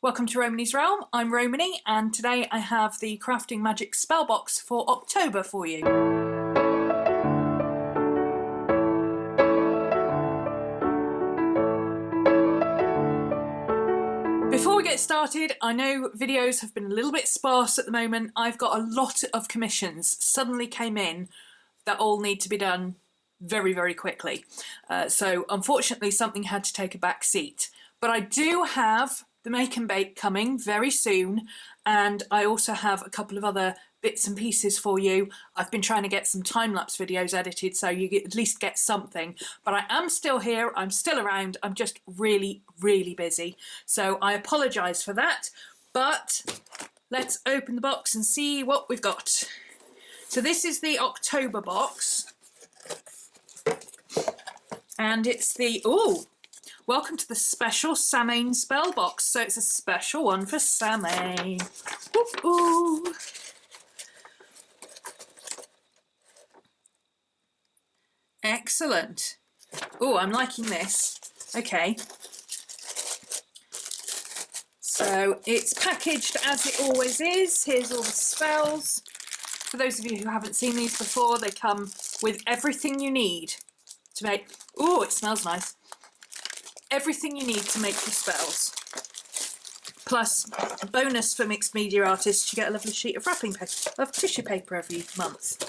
Welcome to RhomanysRealm. I'm Romany, and today I have the Crafting Magic Spellbox for October for you. Before we get started, I know videos have been a little bit sparse at the moment. I've got a lot of commissions suddenly came in that all need to be done very, very quickly. So unfortunately something had to take a back seat. But I do have the make and bake coming very soon, and I also have a couple of other bits and pieces for you. I've been trying to get some time-lapse videos edited so you at least get something, but I am still here, I'm still around, I'm just really, really busy. So I apologise for that, but let's open the box and see what we've got. So this is the October box, and it's the, welcome to the special Samhain Spellbox. So it's a special one for Samhain. Ooh. Excellent. Oh, I'm liking this. Okay. So it's packaged as it always is. Here's all the spells. For those of you who haven't seen these before, they come with everything you need to make... Oh, it smells nice. Everything you need to make your spells. Plus, a bonus for mixed media artists, you get a lovely sheet of wrapping paper, of tissue paper every month.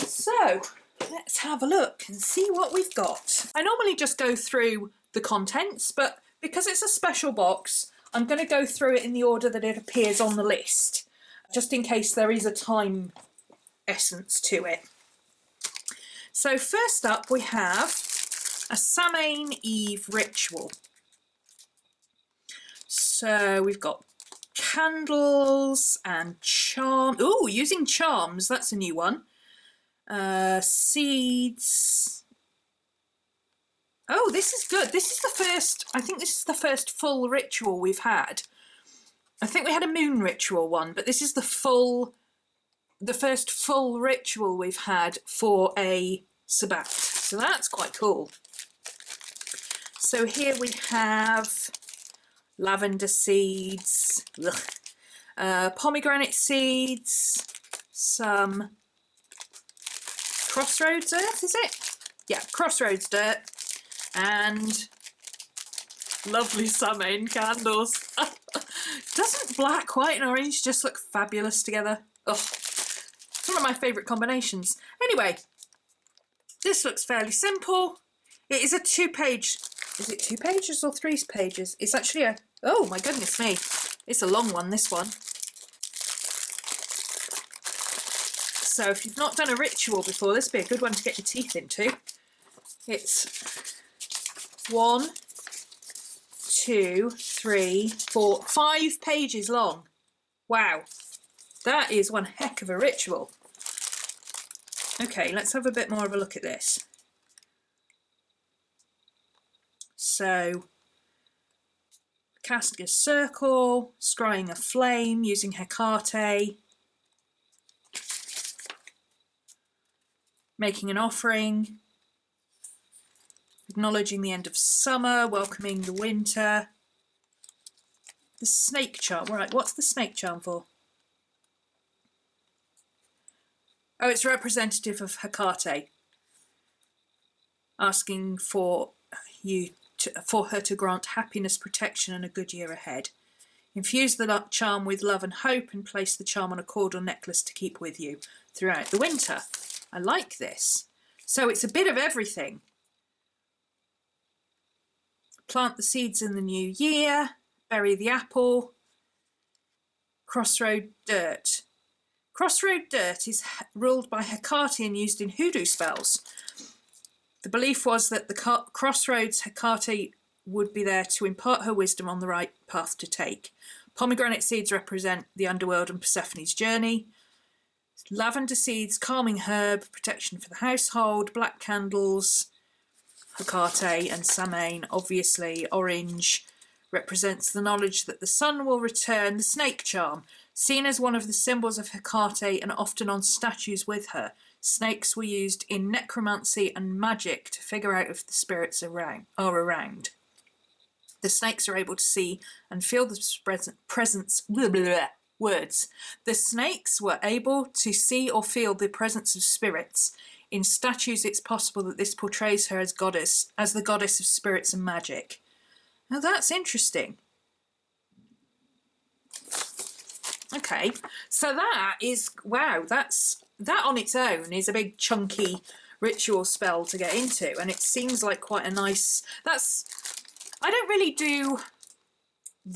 So, let's have a look and see what we've got. I normally just go through the contents, but because it's a special box, I'm going to go through it in the order that it appears on the list, just in case there is a time essence to it. So first up we have a Samhain Eve ritual. So we've got candles and charms. Oh, using charms, that's a new one. Seeds. Oh, this is good. This is the first, I think this is the first full ritual we've had. I think we had a moon ritual one, but this is the first full ritual we've had for a Sabbath. So that's quite cool. So here we have lavender seeds, pomegranate seeds, some crossroads earth, is it? Yeah, crossroads dirt, and lovely Samhain candles. Doesn't black, white and orange just look fabulous together? Oh, it's one of my favourite combinations. Anyway, this looks fairly simple. It is a 2-page, is it 2 pages or 3 pages? It's actually a, oh my goodness me, it's a long one, this one. So if you've not done a ritual before, this would be a good one to get your teeth into. It's 1, 2, 3, 4, 5 pages long. Wow, that is one heck of a ritual. Okay, let's have a bit more of a look at this. So, casting a circle, scrying a flame, using Hecate, making an offering, acknowledging the end of summer, welcoming the winter. The snake charm, right, what's the snake charm for? Oh, it's representative of Hecate, asking for her to grant happiness, protection and a good year ahead. Infuse the charm with love and hope and place the charm on a cord or necklace to keep with you throughout the winter. I like this. So it's a bit of everything. Plant the seeds in the new year, bury the apple, crossroad dirt. Crossroad dirt is ruled by Hecate and used in hoodoo spells. The belief was that the crossroads Hecate would be there to impart her wisdom on the right path to take. Pomegranate seeds represent the underworld and Persephone's journey. Lavender seeds, calming herb, protection for the household. Black candles, Hecate and Samhain. Obviously, orange represents the knowledge that the sun will return. The snake charm, seen as one of the symbols of Hecate and often on statues with her. Snakes were used in necromancy and magic to figure out if the spirits are around. The snakes are able to see and feel the presence, blah, blah, blah, words. The snakes were able to see or feel the presence of spirits. In statues, it's possible that this portrays her as the goddess of spirits and magic. Now that's interesting. Okay, so that is, wow, that on its own is a big chunky ritual spell to get into, and it seems like quite a nice, I don't really do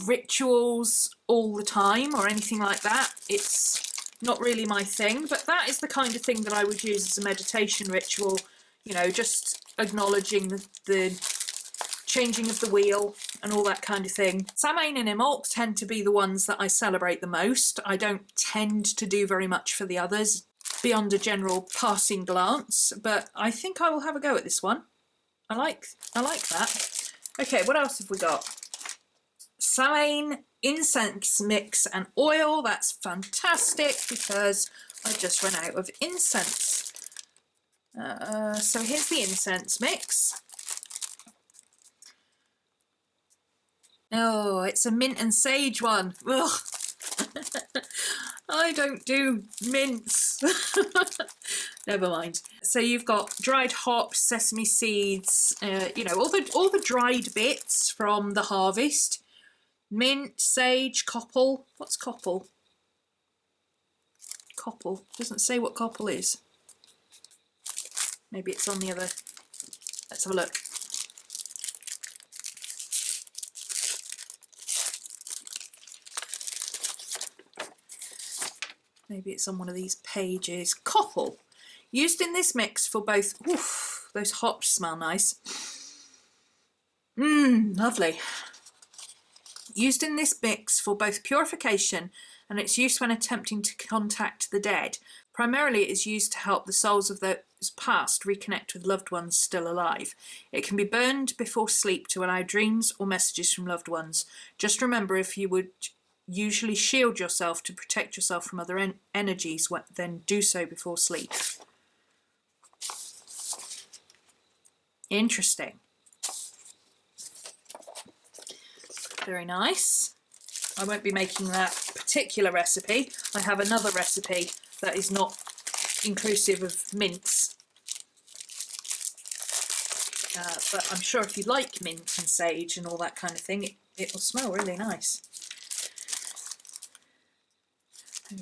rituals all the time or anything like that. It's not really my thing, but that is the kind of thing that I would use as a meditation ritual, you know, just acknowledging the changing of the wheel and all that kind of thing. Samhain and Imbolc tend to be the ones that I celebrate the most. I don't tend to do very much for the others beyond a general passing glance, but I think I will have a go at this one. I like that. Okay, what else have we got? Samhain, incense mix and oil. That's fantastic because I just ran out of incense. So here's the incense mix. Oh, it's a mint and sage one. Ugh. I don't do mints. Never mind. So you've got dried hops, sesame seeds, you know, all the dried bits from the harvest. Mint, sage, copple. What's copple? Copple. Doesn't say what copple is. Maybe it's on the other. Let's have a look. Maybe it's on one of these pages. Copple. Used in this mix for both... Oof, those hops smell nice. Lovely. Used in this mix for both purification and its use when attempting to contact the dead. Primarily it is used to help the souls of those past reconnect with loved ones still alive. It can be burned before sleep to allow dreams or messages from loved ones. Just remember, if you would usually shield yourself to protect yourself from other energies, then do so before sleep. Interesting. Very nice. I won't be making that particular recipe. I have another recipe that is not inclusive of mints. But I'm sure if you like mint and sage and all that kind of thing, it will smell really nice.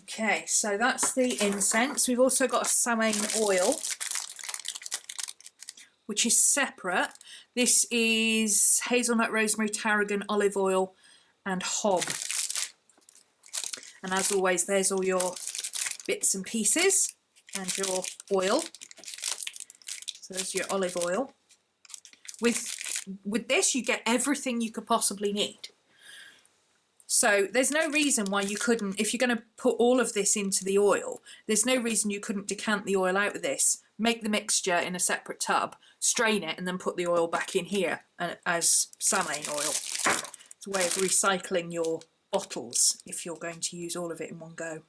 Okay, so that's the incense. We've also got a Samhain oil, which is separate. This is hazelnut, rosemary, tarragon, olive oil and hob. And as always, there's all your bits and pieces and your oil. So there's your olive oil. With this, you get everything you could possibly need. So there's no reason why you couldn't, if you're going to put all of this into the oil, there's no reason you couldn't decant the oil out of this, make the mixture in a separate tub, strain it, and then put the oil back in here as Samhain oil. It's a way of recycling your bottles if you're going to use all of it in one go.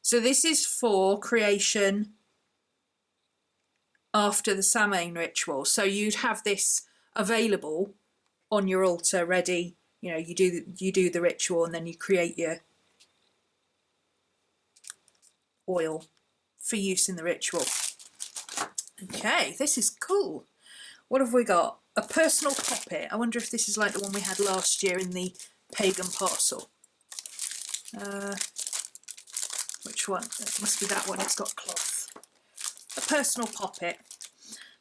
So this is for creation after the Samhain ritual. So you'd have this available on your altar ready, you know, you do the ritual and then you create your oil for use in the ritual. Okay, this is cool. What have we got? A personal poppet. I wonder if this is like the one we had last year in the pagan parcel. Which one? It must be that one, it's got cloth. A personal poppet.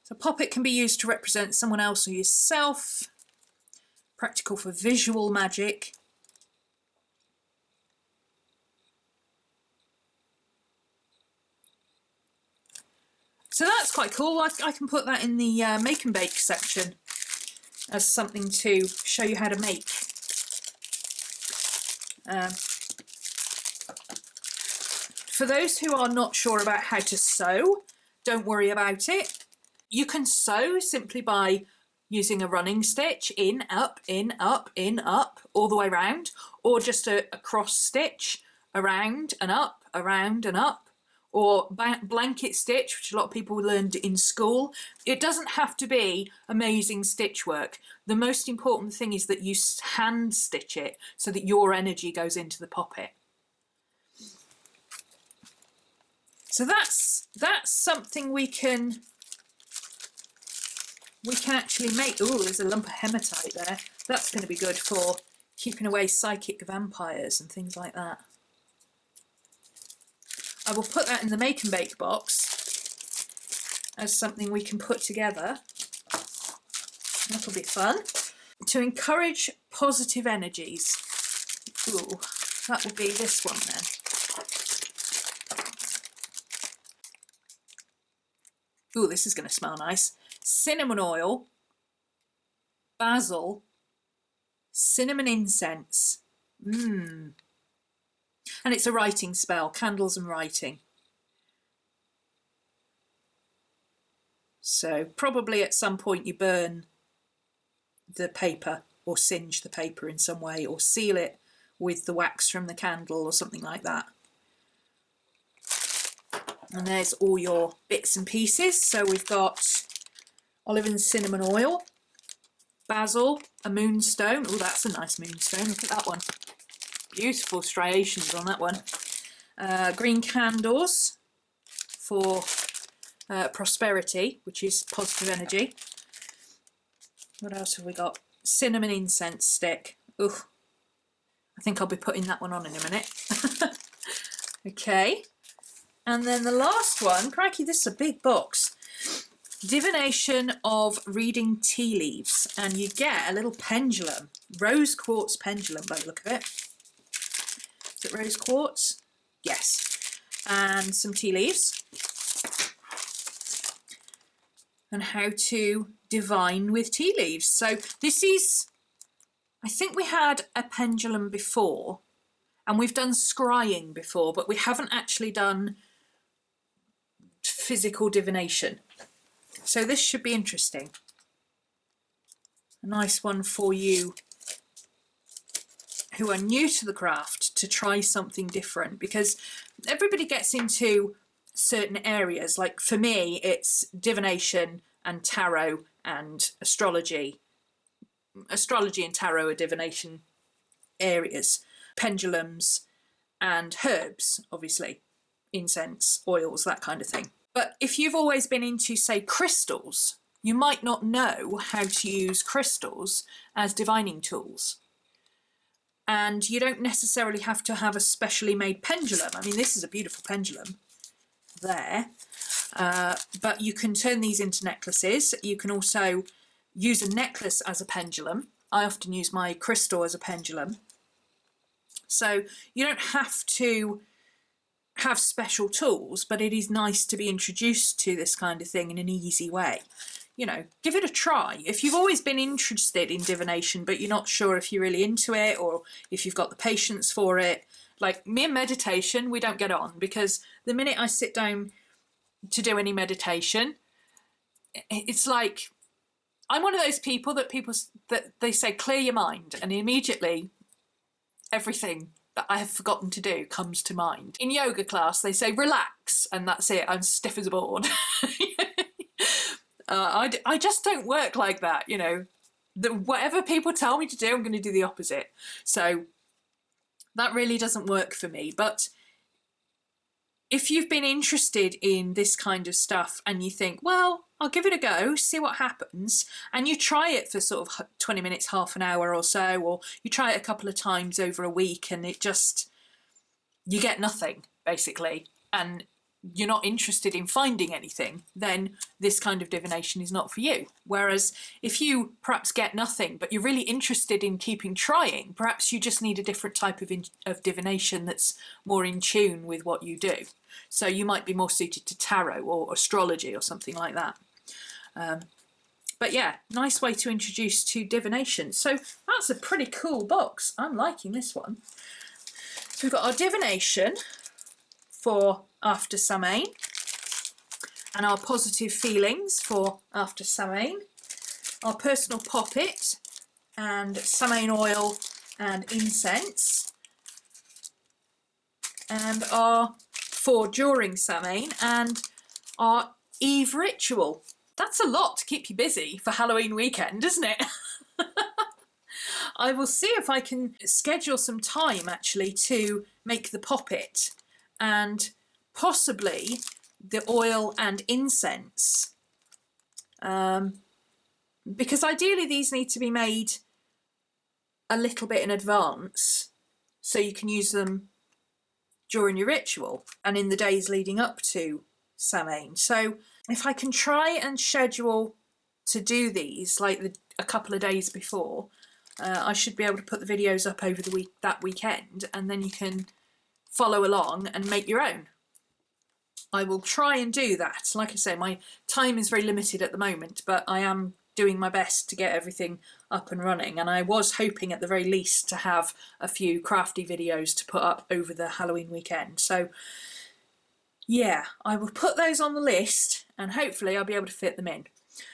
So poppet can be used to represent someone else or yourself. Practical for visual magic. So that's quite cool. I can put that in the make and bake section as something to show you how to make. For those who are not sure about how to sew, don't worry about it. You can sew simply by using a running stitch, in, up, all the way around, or just a cross stitch, around and up, or blanket stitch, which a lot of people learned in school. It doesn't have to be amazing stitch work. The most important thing is that you hand stitch it so that your energy goes into the poppet. So that's something we can actually make. Oh, there's a lump of hematite there. That's going to be good for keeping away psychic vampires and things like that. I will put that in the make and bake box as something we can put together. That'll be fun. To encourage positive energies. Ooh, that will be this one then. Ooh, this is going to smell nice. Cinnamon oil, basil, cinnamon incense. And it's a writing spell, candles and writing. So probably at some point you burn the paper or singe the paper in some way or seal it with the wax from the candle or something like that. And there's all your bits and pieces. So we've got olive and cinnamon oil, basil, a moonstone. Oh, that's a nice moonstone. Look at that one. Beautiful striations on that one. Green candles for prosperity, which is positive energy. What else have we got? Cinnamon incense stick. Ooh, I think I'll be putting that one on in a minute. Okay. And then the last one, crikey, this is a big box. Divination of reading tea leaves. And you get a little pendulum, rose quartz pendulum by the look of it. Is it rose quartz? Yes. And some tea leaves. And how to divine with tea leaves. So this is, I think we had a pendulum before, and we've done scrying before, but we haven't actually done physical divination. So this should be interesting. A nice one for you who are new to the craft to try something different, because everybody gets into certain areas. Like for me, it's divination and tarot and astrology. Astrology and tarot are divination areas. Pendulums and herbs, obviously. Incense, oils, that kind of thing. But if you've always been into, say, crystals, you might not know how to use crystals as divining tools. And you don't necessarily have to have a specially made pendulum. I mean, this is a beautiful pendulum there. But you can turn these into necklaces. You can also use a necklace as a pendulum. I often use my crystal as a pendulum. So you don't have to have special tools, but it is nice to be introduced to this kind of thing in an easy way. You know, give it a try. If you've always been interested in divination, but you're not sure if you're really into it or if you've got the patience for it, like me and meditation, we don't get on, because the minute I sit down to do any meditation, it's like, I'm one of those people that they say, clear your mind, and immediately everything that I have forgotten to do comes to mind. In yoga class, they say relax, and that's it. I'm stiff as a board. I just don't work like that, you know. Whatever people tell me to do, I'm going to do the opposite. So that really doesn't work for me. But if you've been interested in this kind of stuff and you think, well, I'll give it a go, see what happens, and you try it for sort of 20 minutes, half an hour or so, or you try it a couple of times over a week and it just, you get nothing, basically, and you're not interested in finding anything, then this kind of divination is not for you. Whereas if you perhaps get nothing, but you're really interested in keeping trying, perhaps you just need a different type of divination that's more in tune with what you do. So you might be more suited to tarot or astrology or something like that. But yeah, nice way to introduce to divination. So that's a pretty cool box. I'm liking this one. So we've got our divination for after Samhain, and our positive feelings for after Samhain, our personal poppet, and Samhain oil and incense, and our for during Samhain and our Eve ritual. That's a lot to keep you busy for Halloween weekend, isn't it? I will see if I can schedule some time actually to make the poppet and possibly the oil and incense, because ideally these need to be made a little bit in advance so you can use them during your ritual and in the days leading up to Samhain. So if I can try and schedule to do these like a couple of days before, I should be able to put the videos up over that weekend, and then you can follow along and make your own. I will try and do that. Like I say, my time is very limited at the moment, but I am doing my best to get everything up and running, and I was hoping at the very least to have a few crafty videos to put up over the Halloween weekend. So yeah, I will put those on the list and hopefully I'll be able to fit them in.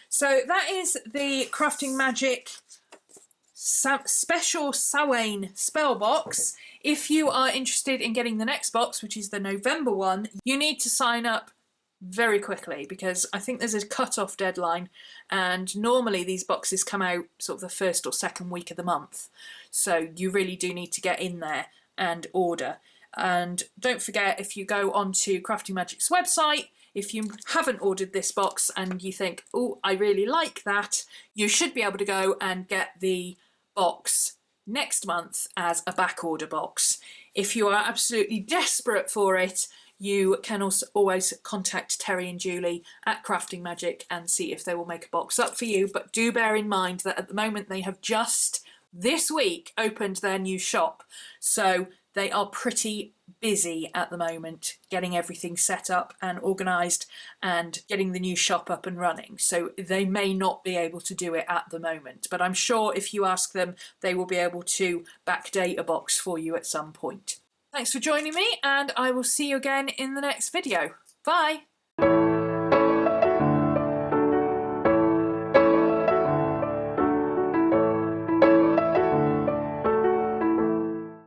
So that is the Crafting Magic special Samhain spell box. If you are interested in getting the next box, which is the November one, you need to sign up very quickly because I think there's a cut-off deadline, and normally these boxes come out sort of the first or second week of the month, so you really do need to get in there and order. And don't forget, if you go onto Crafting Magic's website, if you haven't ordered this box and you think, oh, I really like that, you should be able to go and get the box next month as a back order box. If you are absolutely desperate for it, you can also always contact Terry and Julie at Crafting Magic and see if they will make a box up for you. But do bear in mind that at the moment they have just this week opened their new shop, so they are pretty busy at the moment getting everything set up and organised and getting the new shop up and running. So they may not be able to do it at the moment, but I'm sure if you ask them, they will be able to backdate a box for you at some point. Thanks for joining me, and I will see you again in the next video. Bye!